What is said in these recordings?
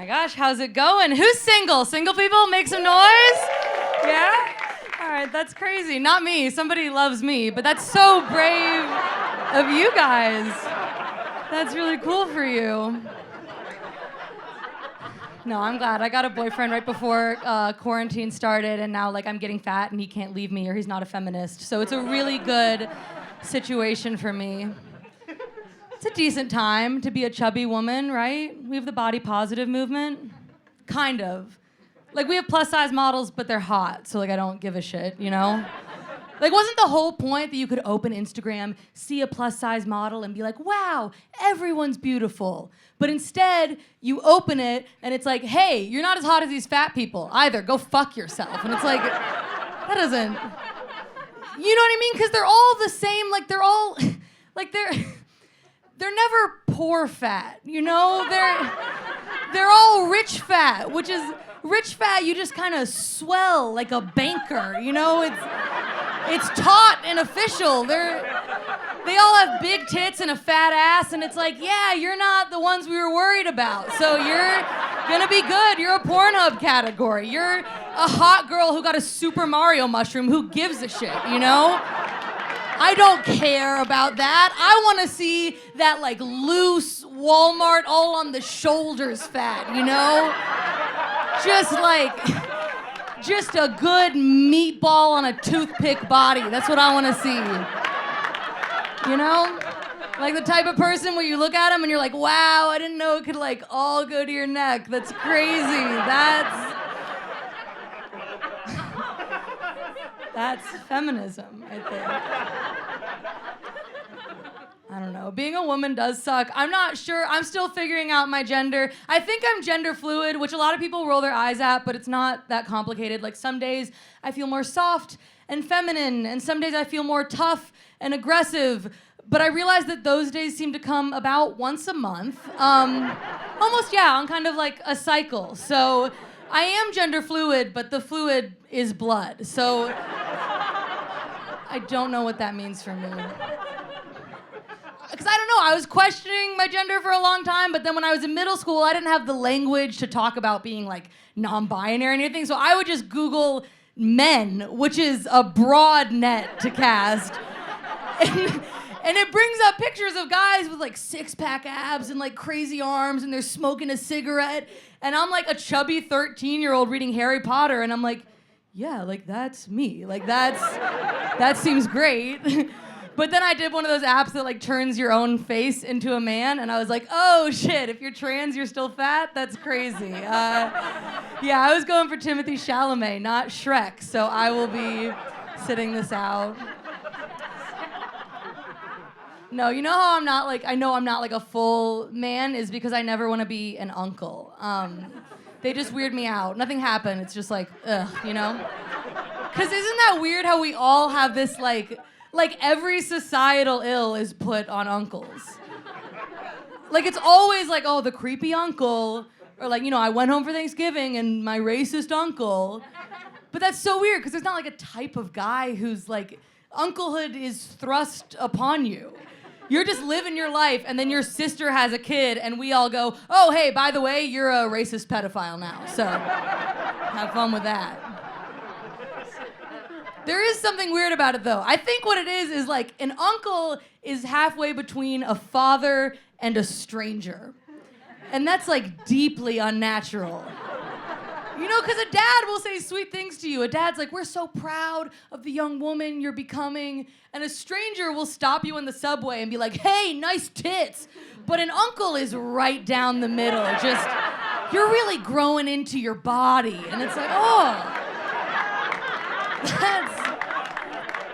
my gosh, how's it going? Who's single? Single people, make some noise? Yeah? All right, that's crazy. Not me. Somebody loves me, but that's so brave of you guys. That's really cool for you. No, I'm glad. I got a boyfriend right before quarantine started, and now I'm getting fat and he can't leave me or he's not a feminist. So it's a really good situation for me. It's a decent time to be a chubby woman, right? We have the body positive movement. Kind of. We have plus size models, but they're hot, so I don't give a shit, you know? Wasn't the whole point that you could open Instagram, see a plus size model, and be like, wow, everyone's beautiful? But instead, you open it, and it's like, hey, you're not as hot as these fat people either. Go fuck yourself. And it's that doesn't... You know what I mean? Because they're all the same, they're all... They're never poor fat, you know? They're all rich fat, which is... Rich fat, you just kind of swell like a banker, you know? It's taut and official. They all have big tits and a fat ass, and it's yeah, you're not the ones we were worried about. So you're gonna be good. You're a Pornhub category. You're a hot girl who got a Super Mario mushroom. Who gives a shit, you know? I don't care about that. I want to see that loose Walmart all on the shoulders fat, you know? Just a good meatball on a toothpick body. That's what I want to see. You know? The type of person where you look at them and you're like, wow, I didn't know it could all go to your neck. That's crazy. That's feminism, I think. I don't know. Being a woman does suck. I'm not sure. I'm still figuring out my gender. I think I'm gender fluid, which a lot of people roll their eyes at, but it's not that complicated. Some days I feel more soft and feminine, and some days I feel more tough and aggressive. But I realize that those days seem to come about once a month. Almost, yeah, on kind of a cycle. So I am gender fluid, but the fluid is blood. So I don't know what that means for me. Because I don't know, I was questioning my gender for a long time, but then when I was in middle school, I didn't have the language to talk about being non-binary or anything, so I would just Google men, which is a broad net to cast. And it brings up pictures of guys with six-pack abs and crazy arms, and they're smoking a cigarette, and I'm a chubby 13-year-old reading Harry Potter, and I'm yeah, that's me. That seems great. But then I did one of those apps that turns your own face into a man, and I was oh shit, if you're trans, you're still fat? That's crazy. Yeah, I was going for Timothée Chalamet, not Shrek, so I will be sitting this out. No, you know how I'm not I know I'm not a full man is because I never want to be an uncle. They just weird me out. Nothing happened. It's just ugh, you know? Because isn't that weird how we all have this every societal ill is put on uncles. It's always oh, the creepy uncle, or I went home for Thanksgiving and my racist uncle. But that's so weird because there's not a type of guy who's unclehood is thrust upon you. You're just living your life, and then your sister has a kid, and we all go, oh, hey, by the way, you're a racist pedophile now, so have fun with that. There is something weird about it, though. I think what it is an uncle is halfway between a father and a stranger. And that's, deeply unnatural. You know, because a dad will say sweet things to you. A dad's we're so proud of the young woman you're becoming. And a stranger will stop you in the subway and be hey, nice tits. But an uncle is right down the middle. Just, you're really growing into your body. And it's oh.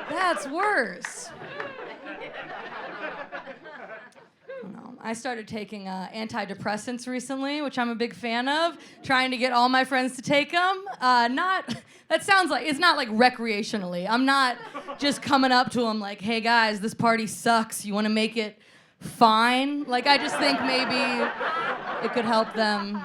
That's worse. I don't know. I started taking antidepressants recently, which I'm a big fan of, trying to get all my friends to take them. That sounds it's not recreationally. I'm not just coming up to them hey guys, this party sucks. You want to make it fine? I just think maybe it could help them.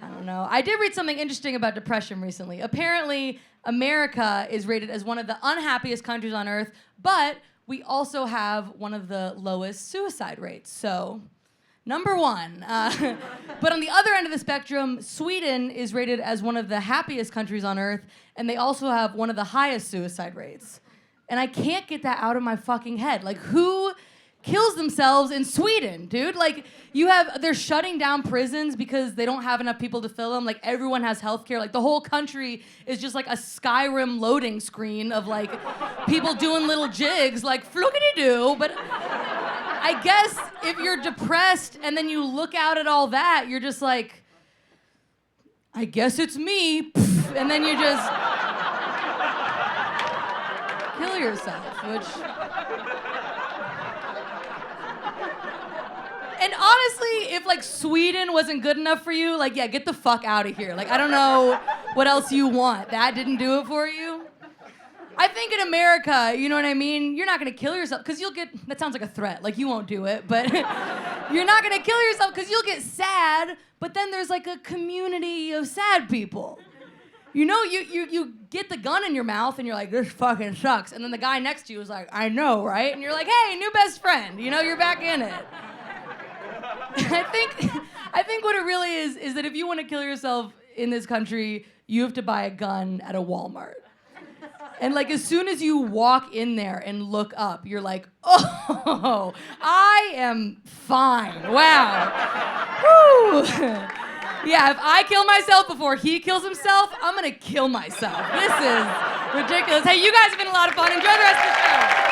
I don't know. I did read something interesting about depression recently. Apparently, America is rated as one of the unhappiest countries on earth, but we also have one of the lowest suicide rates. So Number one. But on the other end of the spectrum, Sweden is rated as one of the happiest countries on earth, and they also have one of the highest suicide rates. And I can't get that out of my fucking head. Like, who kills themselves in Sweden, dude? Like, they're shutting down prisons because they don't have enough people to fill them. Like, everyone has healthcare. Like, the whole country is just like a Skyrim loading screen of like people doing little jigs, like flookity-doo. But I guess if you're depressed and then you look out at all that, you're just like, I guess it's me. And then you just kill yourself, which... And honestly, if like Sweden wasn't good enough for you, like, yeah, get the fuck out of here. Like, I don't know what else you want. That didn't do it for you. I think in America, you know what I mean? You're not gonna kill yourself because that sounds like a threat. Like, you won't do it, but you're not gonna kill yourself because you'll get sad, but then there's like a community of sad people. You know, you get the gun in your mouth and you're like, this fucking sucks. And then the guy next to you is like, I know, right? And you're like, hey, new best friend. You know, you're back in it. I think what it really is that if you want to kill yourself in this country, you have to buy a gun at a Walmart. And like, as soon as you walk in there and look up, you're like, oh, I am fine. Wow. Woo. Yeah, if I kill myself before he kills himself, I'm gonna kill myself. This is ridiculous. Hey, you guys have been a lot of fun. Enjoy the rest of the show.